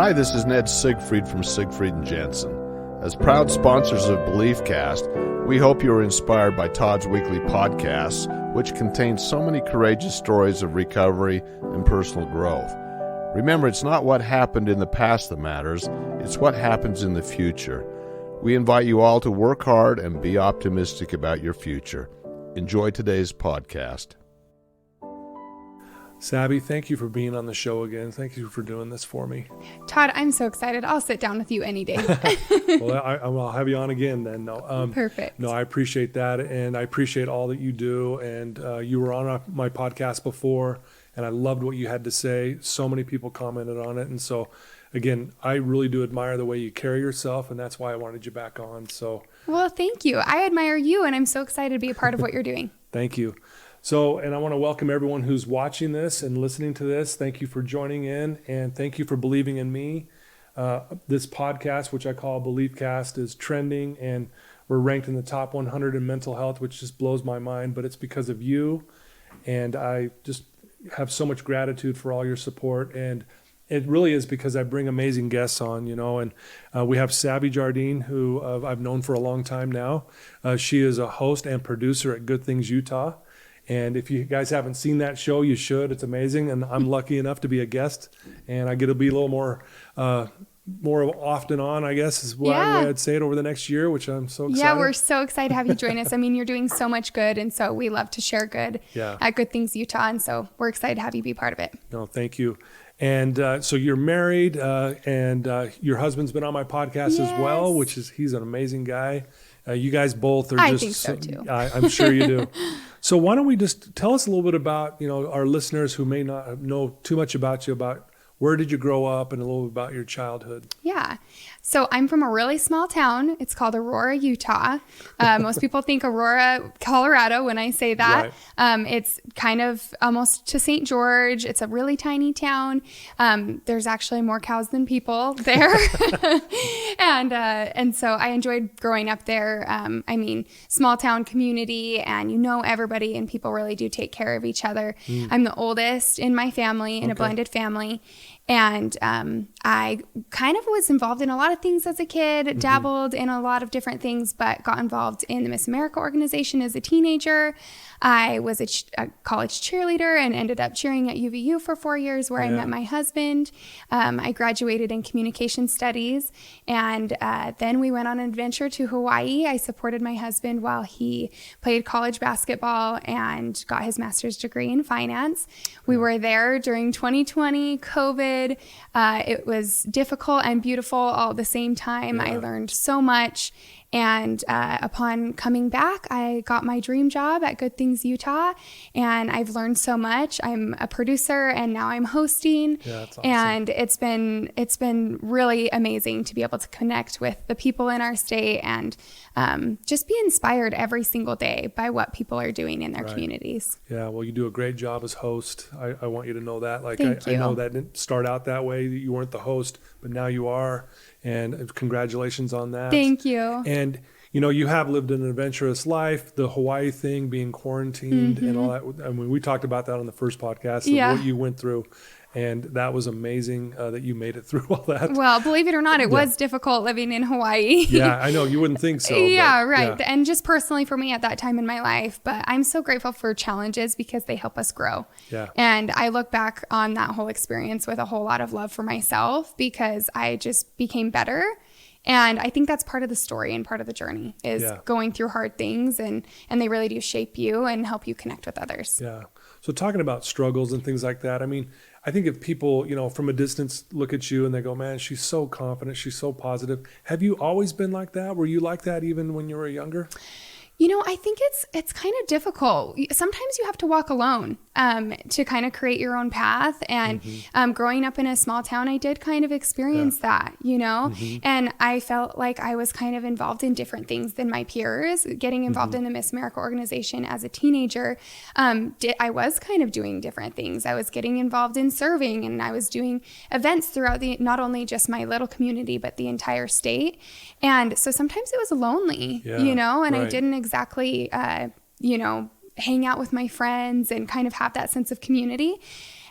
Hi, this is Ned Siegfried from Siegfried and Jensen. As proud sponsors of BeliefCast, we hope you are inspired by Todd's weekly podcasts, which contain so many courageous stories of recovery and personal growth. Remember, it's not what happened in the past that matters, it's what happens in the future. We invite you all to work hard and be optimistic about your future. Enjoy today's podcast. Sabby, thank you for being on the show again. Thank you for doing this for me. Todd, I'm so excited. I'll sit down with you any day. Well, I'll have you on again then. No, Perfect. No, I appreciate that, and I appreciate all that you do. And you were on my podcast before, and I loved what you had to say. So many people commented on it, and so again, I really do admire the way you carry yourself, and that's why I wanted you back on. So, well, thank you. I admire you, and I'm so excited to be a part of what you're doing. Thank you. So, and I want to welcome everyone who's watching this and listening to this. Thank you for joining in, and thank you for believing in me. This podcast, which I call BeliefCast, is trending, and we're ranked in the top 100 in mental health, which just blows my mind, but it's because of you, and I just have so much gratitude for all your support, and it really is because I bring amazing guests on, and we have Jardine, who I've known for a long time now. She is a host and producer at Good Things Utah. And if you guys haven't seen that show, you should. It's amazing. And I'm lucky enough to be a guest, and I get to be a little more often on, I guess, is what I'd say it over the next year, which I'm so excited. Yeah, we're so excited to have you join us. I mean, you're doing so much good, and so we love to share good at Good Things Utah, and so we're excited to have you be part of it. No, thank you. And so you're married, and your husband's been on my podcast as well, he's an amazing guy. You guys both are I think so too. I'm sure you do. So why don't we just tell us a little bit about, our listeners who may not know too much about you, about where did you grow up and a little bit about your childhood? Yeah. So I'm from a really small town. It's called Aurora, Utah. Most people think Aurora, Colorado when I say that. Right. It's kind of almost to St. George. It's a really tiny town. There's actually more cows than people there. And so I enjoyed growing up there. Small town community, and everybody, and people really do take care of each other. I'm the oldest in my family, in a blended family. And I kind of was involved in a lot of things as a kid, dabbled in a lot of different things, but got involved in the Miss America organization as a teenager. I was a college cheerleader and ended up cheering at UVU for 4 years, where I met my husband. I graduated in communication studies, and then we went on an adventure to Hawaii. I supported my husband while he played college basketball and got his master's degree in finance. We were there during 2020, COVID. It was difficult and beautiful all at the same time. I learned so much. And upon coming back, I got my dream job at Good Things Utah, and I've learned so much. I'm a producer, and now I'm hosting. Yeah, that's awesome. And it's been really amazing to be able to connect with the people in our state and just be inspired every single day by what people are doing in their communities. Yeah, well, you do a great job as host. I want you to know that. Thank you. I know that didn't start out that way. You weren't the host, but now you are. And congratulations on that. Thank you. And, you have lived an adventurous life, the Hawaii thing, being quarantined and all that. I mean, we talked about that on the first podcast, of what you went through. And that was amazing that you made it through all that. Well, believe it or not, it was difficult living in Hawaii. Yeah, I know. You wouldn't think so. Yeah, right. Yeah. And just personally for me at that time in my life. But I'm so grateful for challenges because they help us grow. Yeah. And I look back on that whole experience with a whole lot of love for myself because I just became better. And I think that's part of the story and part of the journey is going through hard things, and they really do shape you and help you connect with others. Yeah. So talking about struggles and things like that, I mean, I think if people, from a distance look at you and they go, man, she's so confident, she's so positive. Have you always been like that? Were you like that even when you were younger? I think it's kind of difficult. Sometimes you have to walk alone to kind of create your own path. And growing up in a small town, I did kind of experience that, and I felt like I was kind of involved in different things than my peers. Getting involved in the Miss America organization as a teenager, I was kind of doing different things. I was getting involved in serving, and I was doing events throughout not only just my little community, but the entire state. And so sometimes it was lonely, and I didn't exactly, hang out with my friends and kind of have that sense of community.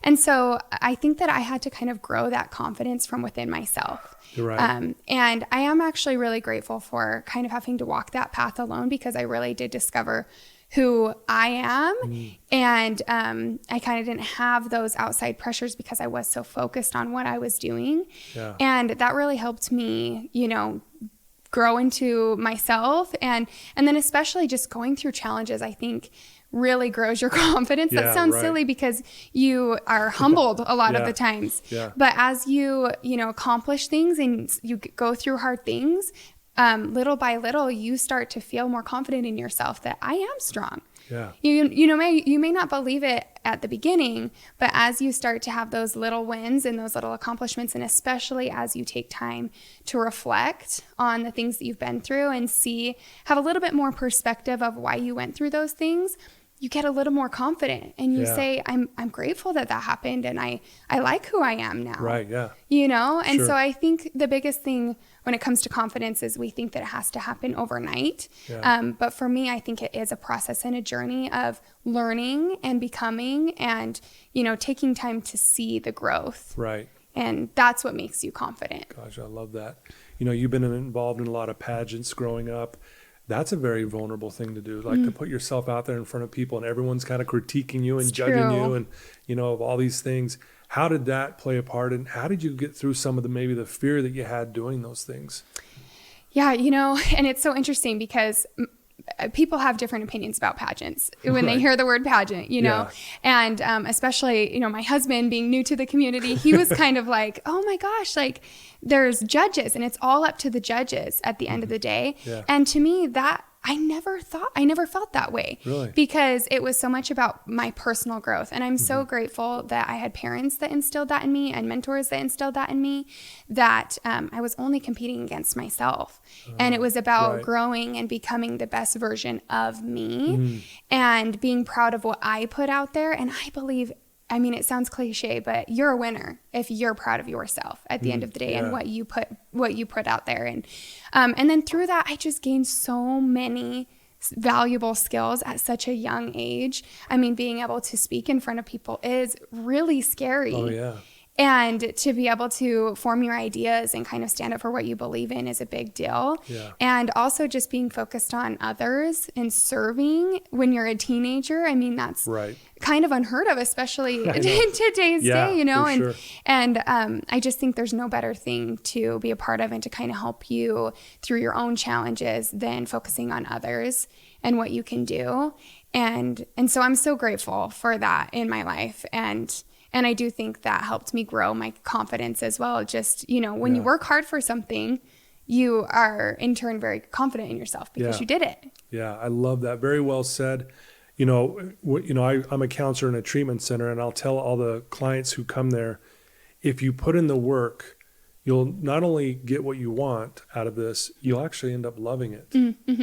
And so I think that I had to kind of grow that confidence from within myself. You're right. And I am actually really grateful for kind of having to walk that path alone, because I really did discover who I am. And I kind of didn't have those outside pressures because I was so focused on what I was doing. Yeah. And that really helped me, grow into myself. And then especially just going through challenges, I think really grows your confidence. Yeah, that sounds right. silly because you are humbled a lot of Yeah. the times. Yeah. But as you accomplish things and you go through hard things, little by little, you start to feel more confident in yourself that I am strong. Yeah. You may not believe it at the beginning, but as you start to have those little wins and those little accomplishments, and especially as you take time to reflect on the things that you've been through and have a little bit more perspective of why you went through those things, you get a little more confident and you Yeah. say, I'm grateful that happened, and I like who I am now. Right. Yeah. And Sure. so I think the biggest thing when it comes to confidence is we think that it has to happen overnight. Yeah. But for me, I think it is a process and a journey of learning and becoming and, taking time to see the growth. Right. And that's what makes you confident. Gosh, I love that. You've been involved in a lot of pageants growing up. That's a very vulnerable thing to do, like to put yourself out there in front of people and everyone's kind of critiquing you and It's judging true. you and, of all these things. How did that play a part, and how did you get through some of maybe the fear that you had doing those things? Yeah, and it's so interesting because people have different opinions about pageants when they Right. hear the word pageant, Yeah. and especially, my husband being new to the community, he was kind of like, oh my gosh, like there's judges and it's all up to the judges at the end of the day. Yeah. And to me, that I never felt that way. Really? Because it was so much about my personal growth. And I'm so grateful that I had parents that instilled that in me and mentors that instilled that in me, that I was only competing against myself. And it was about right. growing and becoming the best version of me and being proud of what I put out there. And I believe, it sounds cliche, but you're a winner if you're proud of yourself at the end of the day yeah. and what you put out there. And then through that, I just gained so many valuable skills at such a young age. Being able to speak in front of people is really scary. Oh, yeah. And to be able to form your ideas and kind of stand up for what you believe in is a big deal. Yeah. And also just being focused on others and serving when you're a teenager. That's Right. kind of unheard of, especially in today's Yeah, day, for and sure. I just think there's no better thing to be a part of and to kind of help you through your own challenges than focusing on others and what you can do. And so I'm so grateful for that in my life. And I do think that helped me grow my confidence as well. Just, when you work hard for something, you are in turn very confident in yourself because Yeah. you did it. Yeah, I love that. Very well said. I'm a counselor in a treatment center, and I'll tell all the clients who come there, if you put in the work, you'll not only get what you want out of this, you'll actually end up loving it,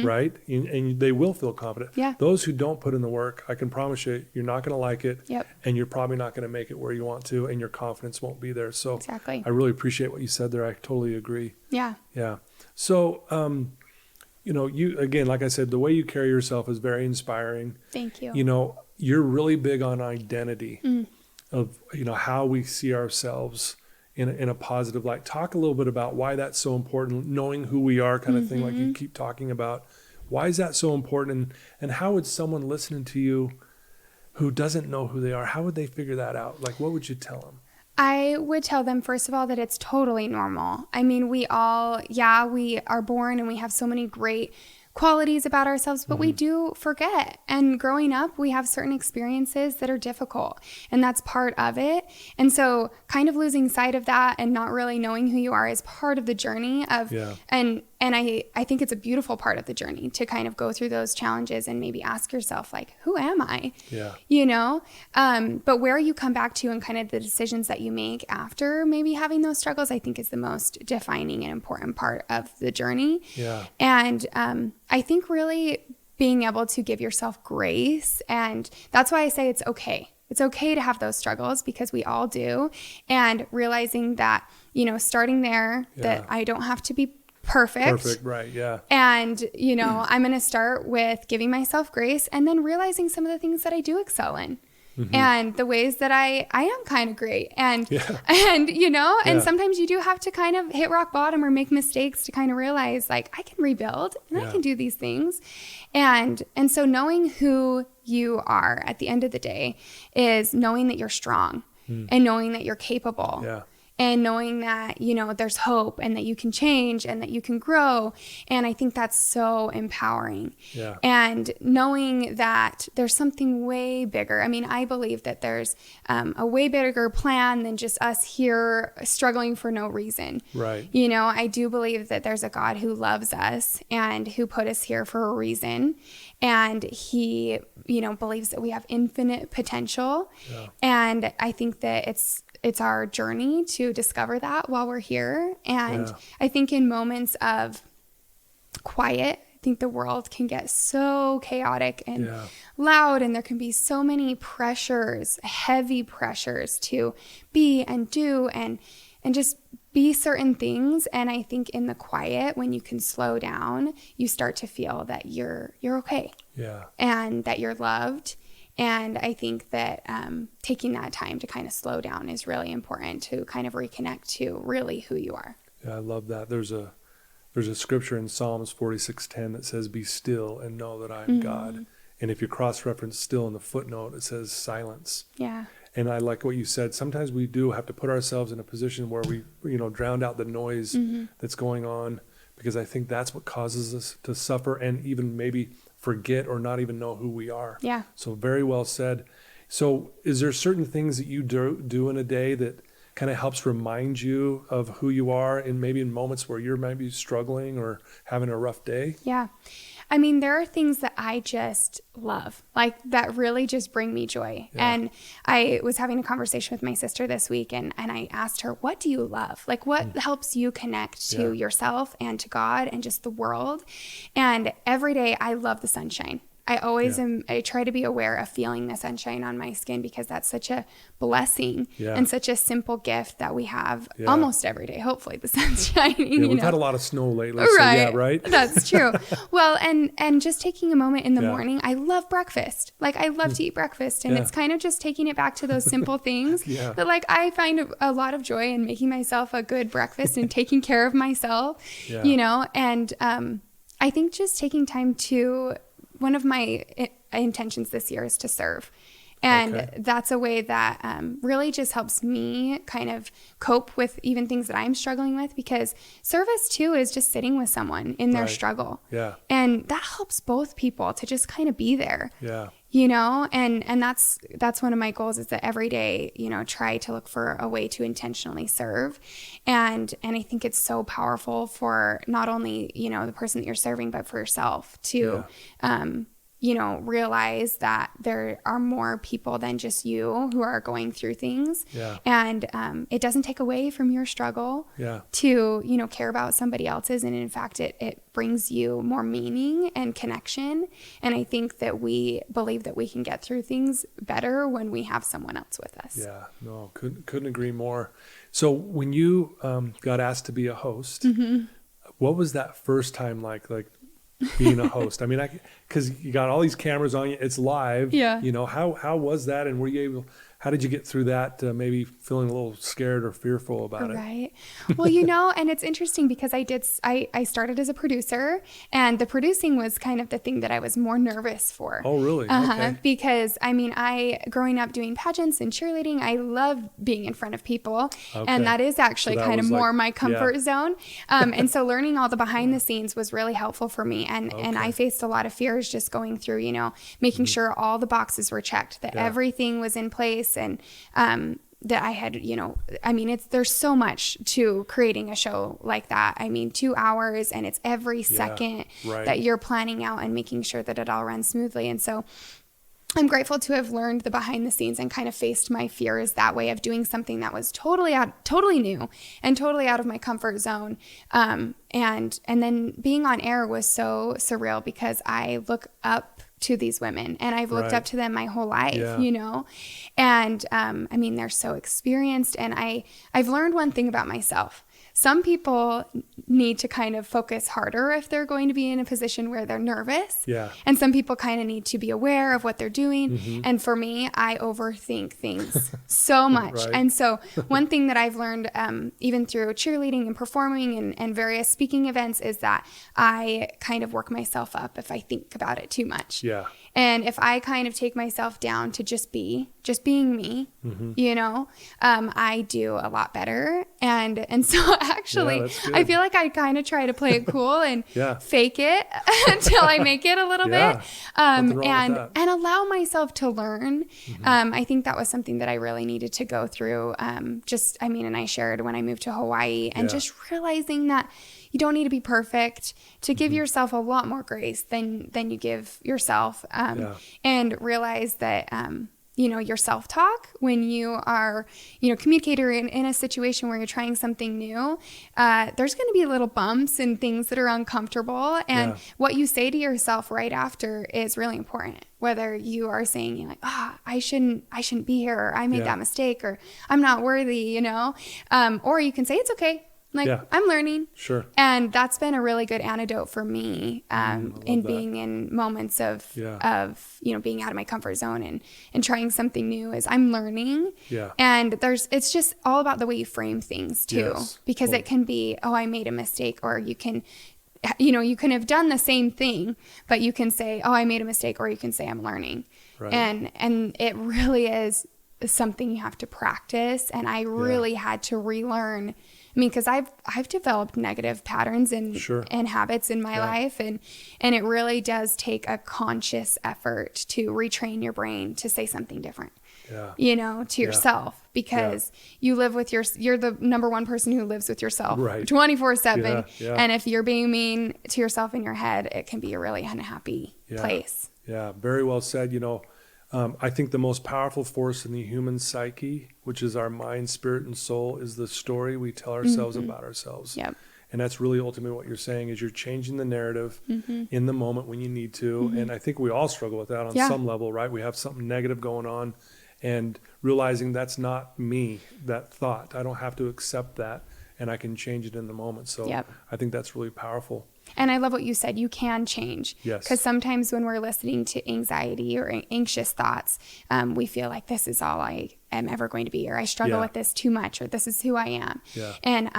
right? And they will feel confident. Yeah. Those who don't put in the work, I can promise you, you're not going to like it, Yep. and you're probably not going to make it where you want to, and your confidence won't be there. So Exactly. I really appreciate what you said there. I totally agree. Yeah. Yeah. So, you, again, like I said, the way you carry yourself is very inspiring. Thank you. You're really big on identity of, how we see ourselves in a positive light. Talk a little bit about why that's so important, knowing who we are kind of thing, like you keep talking about. Why is that so important? And how would someone listening to you who doesn't know who they are, how would they figure that out? Like, what would you tell them? I would tell them, first of all, that it's totally normal. We are born and we have so many great qualities about ourselves, but we do forget. And growing up, we have certain experiences that are difficult, and that's part of it. And so kind of losing sight of that and not really knowing who you are is part of the journey of, and I think it's a beautiful part of the journey to kind of go through those challenges and maybe ask yourself, like, who am I? Yeah. But where you come back to and kind of the decisions that you make after maybe having those struggles, I think is the most defining and important part of the journey. Yeah. And I think really being able to give yourself grace, and that's why I say it's okay. It's okay to have those struggles because we all do. And realizing that, starting there, that I don't have to be perfect. Right. Yeah. And, I'm going to start with giving myself grace and then realizing some of the things that I do excel in. and the ways that I am kind of great. And, Yeah. and, you know, and Yeah. sometimes you do have to kind of hit rock bottom or make mistakes to kind of realize like, I can rebuild and Yeah. I can do these things. And so knowing who you are at the end of the day is knowing that you're strong and knowing that you're capable. Yeah. And knowing that, you know, there's hope and that you can change and that you can grow. And I think that's so empowering. Yeah. And knowing that there's something way bigger. I mean, I believe that there's a way bigger plan than just us here struggling for no reason. Right. You know, I do believe that there's a God who loves us and who put us here for a reason. And he, you know, believes that we have infinite potential. Yeah. And I think that it's our journey to discover that while we're here. And Yeah. I think in moments of quiet, I think the world can get so chaotic and Yeah. loud, and there can be so many pressures, heavy pressures to be and do and just be certain things. And I think in the quiet, when you can slow down, you start to feel that you're okay Yeah. and that you're loved. And I think that taking that time to kind of slow down is really important to kind of reconnect to really who you are. Yeah. I love that. There's a scripture in Psalms 46:10 that says, "Be still and know that I am God." And if you cross-reference still in the footnote, it says silence. Yeah. And I like what you said. Sometimes we do have to put ourselves in a position where we, you know, drown out the noise that's going on, because I think that's what causes us to suffer and even maybe forget or not even know who we are. Yeah. So very well said. So is there certain things that you do in a day that kind of helps remind you of who you are, and maybe in moments where you're maybe struggling or having a rough day? Yeah. I mean, there are things that I just love, like that really just bring me joy. Yeah. And I was having a conversation with my sister this week, and I asked her, what do you love? Like, what helps you connect to yourself and to God and just the world? And every day I love the sunshine. I always I try to be aware of feeling the sunshine on my skin, because that's such a blessing and such a simple gift that we have almost every day. Hopefully the sun's shining. Yeah, you we've know? had a lot of snow lately. Right. So yeah, right? That's true. Well, and just taking a moment in the morning, I love breakfast. Like, I love to eat breakfast, and it's kind of just taking it back to those simple things that, like, I find a lot of joy in making myself a good breakfast and taking care of myself, you know? And I think just taking time to, one of my intentions this year is to serve. And that's a way that really just helps me kind of cope with even things that I'm struggling with, because service too is just sitting with someone in their struggle. Yeah. And that helps both people to just kind of be there. Yeah. You know, and that's one of my goals, is that every day, you know, try to look for a way to intentionally serve. And I think it's so powerful for not only, you know, the person that you're serving, but for yourself to, you know, realize that there are more people than just you who are going through things. Yeah. And it doesn't take away from your struggle to, you know, care about somebody else's. And in fact, it brings you more meaning and connection. And I think that we believe that we can get through things better when we have someone else with us. Yeah, no, couldn't agree more. So when you got asked to be a host, what was that first time like being a host? I mean, because you got all these cameras on you, it's live. Yeah. You know, how was that, and were you able? How did you get through that? Maybe feeling a little scared or fearful about it. Right. Well, you know, and it's interesting because I started as a producer, and the producing was kind of the thing that I was more nervous for. Oh, really? Okay. Because I mean, growing up doing pageants and cheerleading, I love being in front of people, and that is actually So that kind of was more like- my comfort zone. And so learning all the behind the scenes was really helpful for me. And I faced a lot of fears just going through, you know, making sure all the boxes were checked, that everything was in place, and that I had, you know, I mean, there's so much to creating a show like that. I mean, 2 hours, and it's every second that you're planning out and making sure that it all runs smoothly. And so I'm grateful to have learned the behind the scenes and kind of faced my fears that way of doing something that was totally new and totally out of my comfort zone. And then being on air was so surreal, because I look up to these women, and I've looked up to them my whole life, you know? And, I mean, they're so experienced, and I've learned one thing about myself. some people need to kind of focus harder if they're going to be in a position where they're nervous. Yeah. And some people kind of need to be aware of what they're doing. Mm-hmm. And for me, I overthink things so much. Right. And so one thing that I've learned, even through cheerleading and performing and various speaking events, is that I kind of work myself up if I think about it too much. Yeah. And if I kind of take myself down to just being me, Mm-hmm. you know, I do a lot better. And so actually, that's good. I feel like I kind of try to play it cool and Yeah. fake it until I make it a little Yeah. bit. Nothing wrong with that. And allow myself to learn. I think that was something that I really needed to go through. And I shared when I moved to Hawaii, and Yeah. just realizing that you don't need to be perfect, to give yourself a lot more grace than you give yourself. And realize that, your self-talk when you are, communicating in a situation where you're trying something new, there's going to be little bumps and things that are uncomfortable. And what you say to yourself right after is really important. Whether you are saying like, I shouldn't be here, or I made that mistake, or I'm not worthy, or you can say it's okay. Like, I'm learning. Sure. And that's been a really good antidote for me in being in moments of being out of my comfort zone and trying something new, is I'm learning. Yeah. And it's just all about the way you frame things too, because Well, it can be, I made a mistake, or you can have done the same thing, but you can say, I made a mistake, or you can say I'm learning. Right. And it really is something you have to practice. And I really had to relearn. I mean, because I've developed negative patterns and habits in my life, and it really does take a conscious effort to retrain your brain to say something different. To yourself, because you live with you're the number one person who lives with yourself 24/7. And if you're being mean to yourself in your head, it can be a really unhappy place. Yeah, very well said. I think the most powerful force in the human psyche, which is our mind, spirit, and soul, is the story we tell ourselves about ourselves. Yep. And that's really ultimately what you're saying, is you're changing the narrative in the moment when you need to. And I think we all struggle with that on some level, right? We have something negative going on, and realizing that's not me, that thought. I don't have to accept that, and I can change it in the moment. So I think that's really powerful. And I love what you said. You can change. Yes. Because sometimes when we're listening to anxiety or anxious thoughts, we feel like this is all I am ever going to be, or I struggle with this too much, or this is who I am. Yeah. And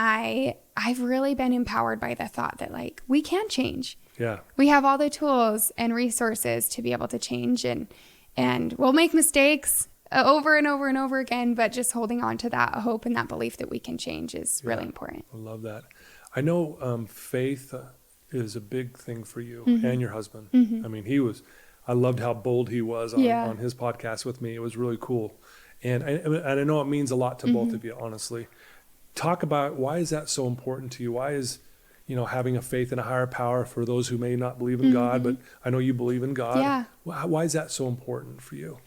I've really been empowered by the thought that, like, we can change. Yeah. We have all the tools and resources to be able to change, and we'll make mistakes over and over and over again, but just holding on to that hope and that belief that we can change is really important. I love that. I know faith is a big thing for you and your husband. I mean, I loved how bold he was on his podcast with me. It was really cool. And I know it means a lot to both of you, honestly. Talk about, why is that so important to you? Why is, having a faith in a higher power, for those who may not believe in God, but I know you believe in God. Yeah. Why is that so important for you?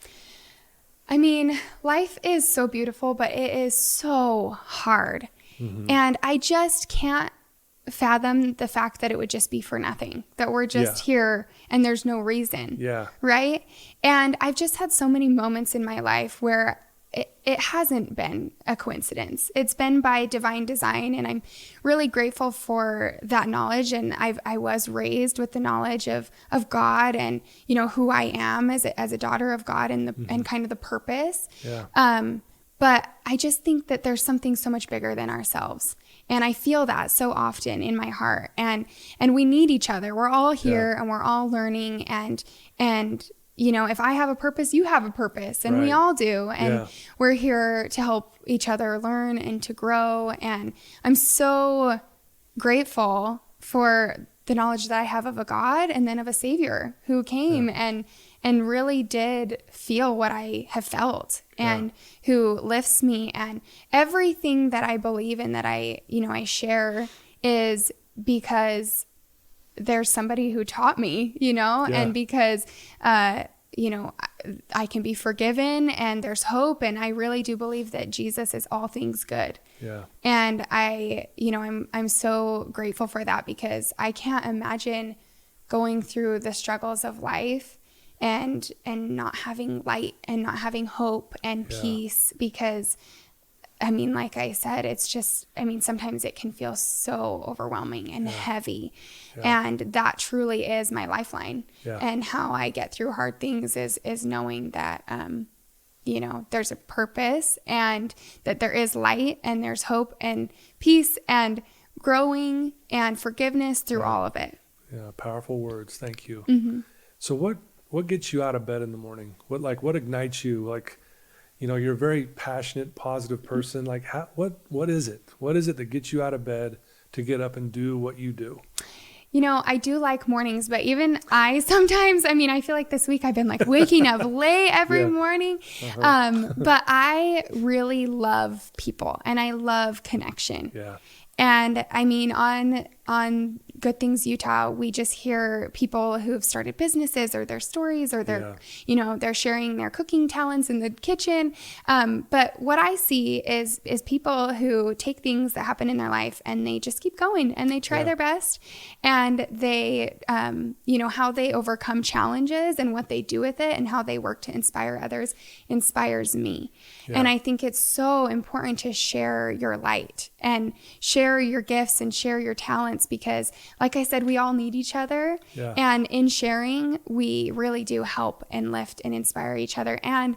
I mean, life is so beautiful, but it is so hard. And I just can't fathom the fact that it would just be for nothing, that we're just here and there's no reason. Yeah. Right. And I've just had so many moments in my life where it hasn't been a coincidence. It's been by divine design. And I'm really grateful for that knowledge. And I was raised with the knowledge of God and, who I am as a daughter of God, and and kind of the purpose. Yeah. But I just think that there's something so much bigger than ourselves. And I feel that so often in my heart. And we need each other. We're all here and we're all learning. And if I have a purpose, you have a purpose, and we all do. And we're here to help each other learn and to grow. And I'm so grateful for the knowledge that I have of a God, and then of a Savior who came and really did feel what I have felt, and who lifts me. And everything that I believe in, that I share, is because there's somebody who taught me, and because, I can be forgiven, and there's hope. And I really do believe that Jesus is all things good. Yeah. And I'm so grateful for that, because I can't imagine going through the struggles of life and not having light and not having hope and peace, because I mean, like I said, it's just, I mean, sometimes it can feel so overwhelming and heavy. And that truly is my lifeline. And how I get through hard things is knowing that, you know, there's a purpose and that there is light and there's hope and peace and growing and forgiveness through all of it. Yeah. Powerful words. Thank you. Mm-hmm. So what gets you out of bed in the morning? What ignites you? Like, you know, you're a very passionate, positive person. Like, what is it? What is it that gets you out of bed to get up and do what you do? You know, I do like mornings, but even I sometimes, I mean, I feel like this week I've been like waking up late every morning. But I really love people and I love connection. Yeah. And I mean, on Good Things Utah, we just hear people who have started businesses or their stories or their, you know, they're sharing their cooking talents in the kitchen. But what I see is people who take things that happen in their life and they just keep going and they try their best, and they, you know, how they overcome challenges and what they do with it and how they work to inspire others inspires me. And I think it's so important to share your light and share your gifts and share your talents, because like I said, we all need each other. And in sharing, we really do help and lift and inspire each other. And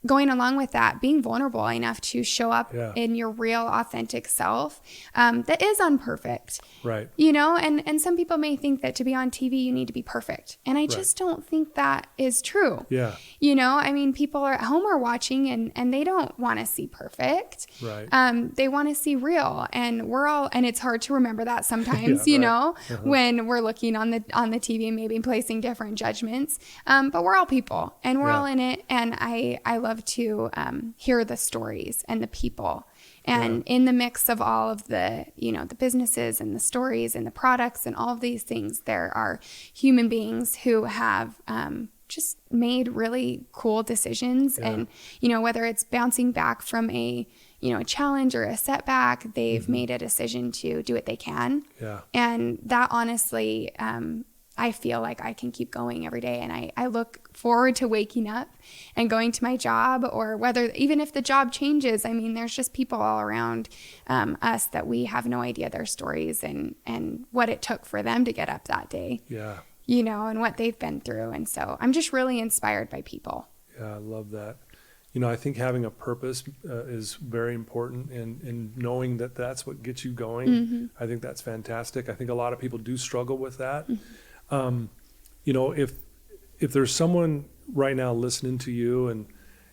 going along with that, being vulnerable enough to show up in your real, authentic self that is unperfect. Right. You know, and some people may think that to be on TV, you need to be perfect. And I just don't think that is true. Yeah. You know, I mean, people are at home are watching and they don't want to see perfect. Right. They want to see real. And we're all, and it's hard to remember that sometimes, you know, when we're looking on the TV and maybe placing different judgments. But we're all people and we're all in it. And I love to hear the stories and the people, and in the mix of all of the, you know, the businesses and the stories and the products and all of these things, there are human beings who have just made really cool decisions. And, you know, whether it's bouncing back from a, you know, a challenge or a setback, they've made a decision to do what they can. And that honestly, I feel like I can keep going every day, and I look forward to waking up and going to my job, or whether, even if the job changes, I mean, there's just people all around us that we have no idea their stories and what it took for them to get up that day, you know, and what they've been through. And so I'm just really inspired by people. Yeah, I love that. You know, I think having a purpose is very important, and knowing that that's what gets you going. I think that's fantastic. I think a lot of people do struggle with that. You know, if there's someone right now listening to you and,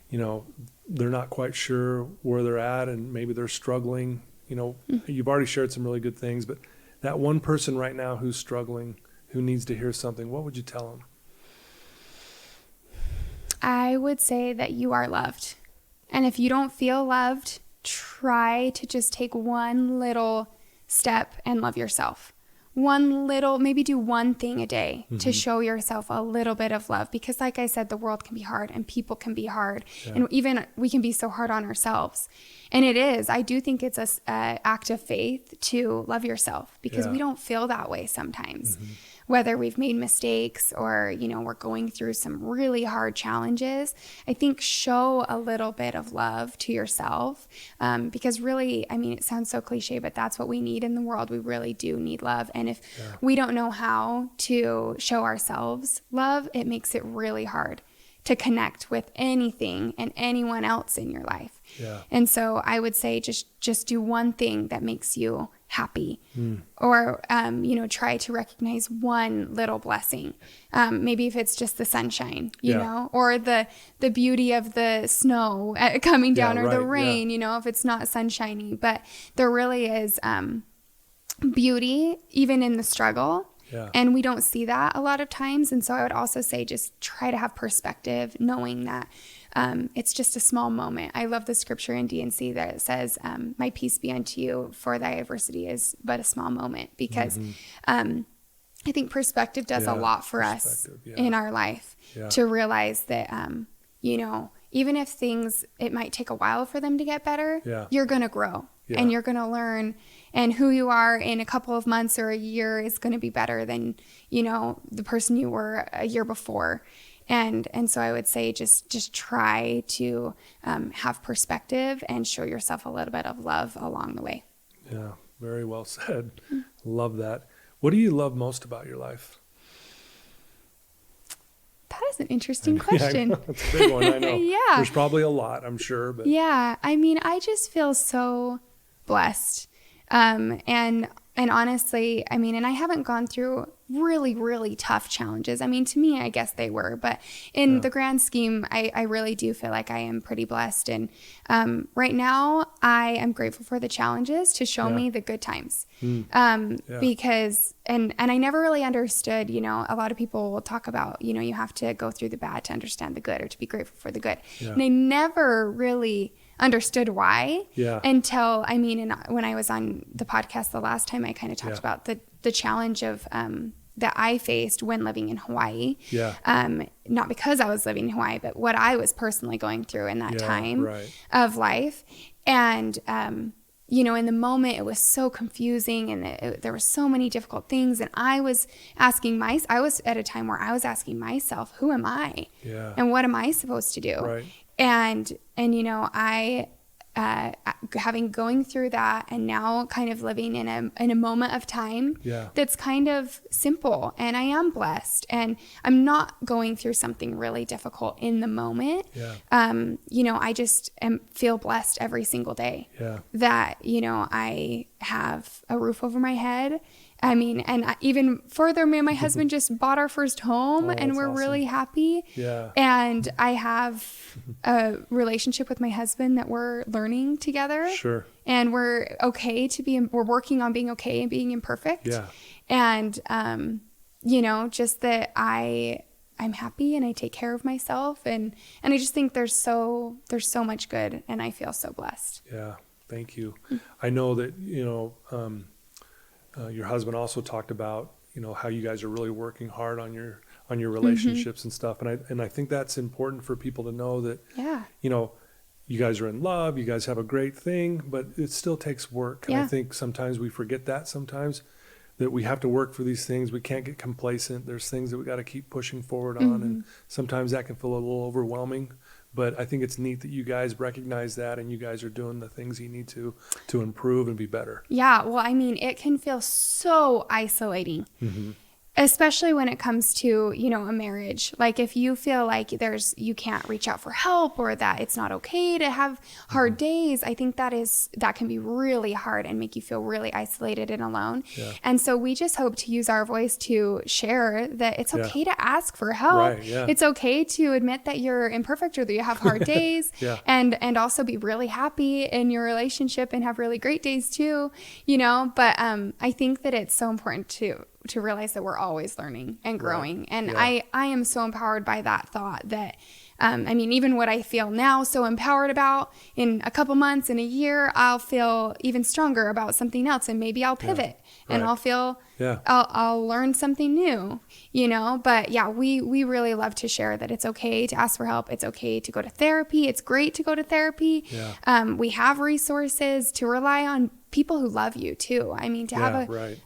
you know, they're not quite sure where they're at and maybe they're struggling, you know, you've already shared some really good things, but that one person right now who's struggling, who needs to hear something, what would you tell them? I would say that you are loved. And if you don't feel loved, try to just take one little step and love yourself. Maybe do one thing a day to show yourself a little bit of love. Because like I said, the world can be hard and people can be hard. And even we can be so hard on ourselves. And it is. I do think it's an act of faith to love yourself, because we don't feel that way sometimes. Whether we've made mistakes or, you know, we're going through some really hard challenges, I think show a little bit of love to yourself, because really, I mean, it sounds so cliche, but that's what we need in the world. We really do need love. And if we don't know how to show ourselves love, it makes it really hard to connect with anything and anyone else in your life. And so I would say just do one thing that makes you happy, or, you know, try to recognize one little blessing. Maybe if it's just the sunshine, you know, or the beauty of the snow coming down, or the rain, you know, if it's not sunshiny, but there really is, beauty even in the struggle. And we don't see that a lot of times. And so I would also say just try to have perspective, knowing that it's just a small moment. I love the scripture in D&C that it says, my peace be unto you, for thy adversity is but a small moment. Because I think perspective does a lot for us in our life, to realize that, you know, even if things, it might take a while for them to get better, you're going to grow and you're going to learn. And who you are in a couple of months or a year is going to be better than, you know, the person you were a year before. And so I would say just try to have perspective and show yourself a little bit of love along the way. Yeah, very well said. Love that. What do you love most about your life? That is an interesting question. Yeah, it's a big one, I know. Yeah. There's probably a lot, I'm sure. But Yeah, I mean, I just feel so blessed. And honestly, I mean, and I haven't gone through really, really tough challenges. I mean, to me, I guess they were, but in the grand scheme, I really do feel like I am pretty blessed. And right now, I am grateful for the challenges to show me the good times. Because, and I never really understood, you know, a lot of people will talk about, you know, you have to go through the bad to understand the good or to be grateful for the good. Yeah. And I never really understood why until, I mean, when I was on the podcast the last time, I kind of talked about the challenge of that I faced when living in Hawaii. Not because I was living in Hawaii, but what I was personally going through in that time of life. And, you know, in the moment it was so confusing and there were so many difficult things. And I was I was at a time where I was asking myself, who am I? And what am I supposed to do? And you know, I going through that and now kind of living in a moment of time that's kind of simple, and I am blessed, and I'm not going through something really difficult in the moment. You know, I just feel blessed every single day that, you know, I have a roof over my head. I mean, and even further, me and my husband just bought our first home, and we're really happy. And I have a relationship with my husband that we're learning together. And we're we're working on being okay and being imperfect. And, you know, just that I'm happy and I take care of myself. And I just think there's so much good, and I feel so blessed. Thank you. I know that, you know, your husband also talked about, you know, how you guys are really working hard on your relationships and stuff. And I think that's important for people to know that, you know, you guys are in love, you guys have a great thing, but it still takes work. And I think sometimes we forget that we have to work for these things. We can't get complacent. There's things that we got to keep pushing forward on. And sometimes that can feel a little overwhelming. But I think it's neat that you guys recognize that, and you guys are doing the things you need to improve and be better. Yeah. Well, I mean, it can feel so isolating. Especially when it comes to, you know, a marriage. Like if you feel like you can't reach out for help, or that it's not okay to have hard days, I think that can be really hard and make you feel really isolated and alone. And so we just hope to use our voice to share that it's okay to ask for help. It's okay to admit that you're imperfect or that you have hard days, and also be really happy in your relationship and have really great days too, you know. But I think that it's so important to realize that we're always learning and growing. And I am so empowered by that thought that, I mean, even what I feel now so empowered about, in a couple months, in a year, I'll feel even stronger about something else, and maybe I'll pivot and I'll feel, I'll learn something new, you know. But we really love to share that it's okay to ask for help. It's okay to go to therapy. It's great to go to therapy. We have resources to rely on. People who love you too. I mean, to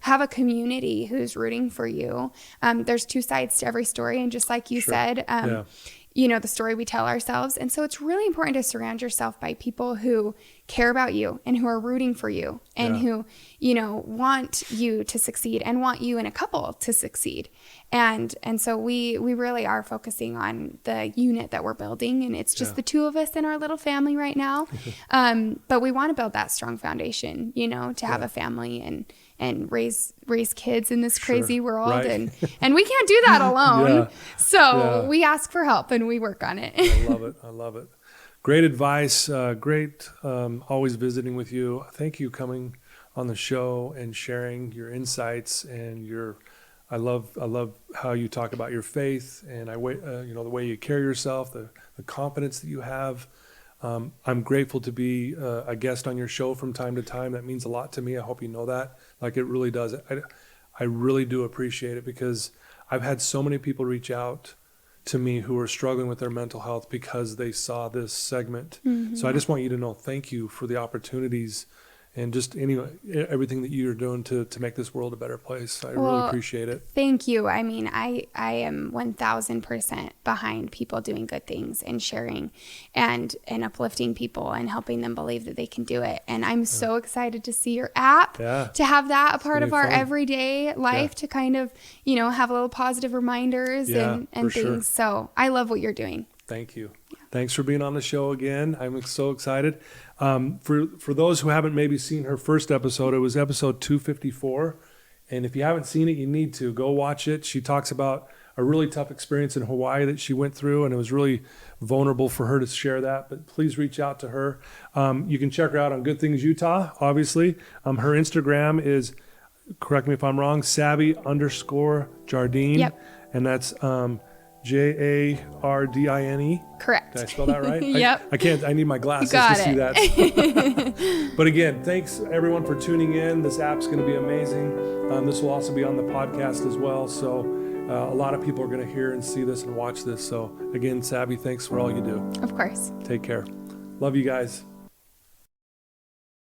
have a community who's rooting for you. There's two sides to every story. And just like you said, you know, the story we tell ourselves. And so it's really important to surround yourself by people who care about you and who are rooting for you, and who, you know, want you to succeed and want you and a couple to succeed. And so we really are focusing on the unit that we're building, and it's just the two of us in our little family right now. But we want to build that strong foundation, you know, to have a family and raise kids in this crazy world. And we can't do that alone. So we ask for help and we work on it. I love it. Great advice. Great. Always visiting with you. Thank you coming on the show and sharing your insights and I love how you talk about your faith, and you know, the way you carry yourself, the confidence that you have. I'm grateful to be a guest on your show from time to time. That means a lot to me. I hope you know that. Like, it really does. I really do appreciate it, because I've had so many people reach out to me who are struggling with their mental health because they saw this segment. So I just want you to know, thank you for the opportunities just everything that you're doing to make this world a better place. I really Well, appreciate it. Thank you. I mean, I am 1000% behind people doing good things and sharing and uplifting people and helping them believe that they can do it. And I'm so excited to see your app, to have that a part of our everyday life, to kind of, have little positive reminders and things. Sure. So I love what you're doing. Thank you. Thanks for being on the show again. I'm so excited. For those who haven't maybe seen her first episode, it was episode 254. And if you haven't seen it, you need to go watch it. She talks about a really tough experience in Hawaii that she went through, and it was really vulnerable for her to share that. But please reach out to her. You can check her out on Good Things Utah, obviously. Her Instagram is, correct me if I'm wrong, savvy_Jardine. Yep. And that's Jardine. Correct. Did I spell that right? Yep. I need my glasses Got to see that. But again, thanks everyone for tuning in. This app's going to be amazing. This will also be on the podcast as well. So a lot of people are going to hear and see this and watch this. So again, Savvy, thanks for all you do. Of course. Take care. Love you guys.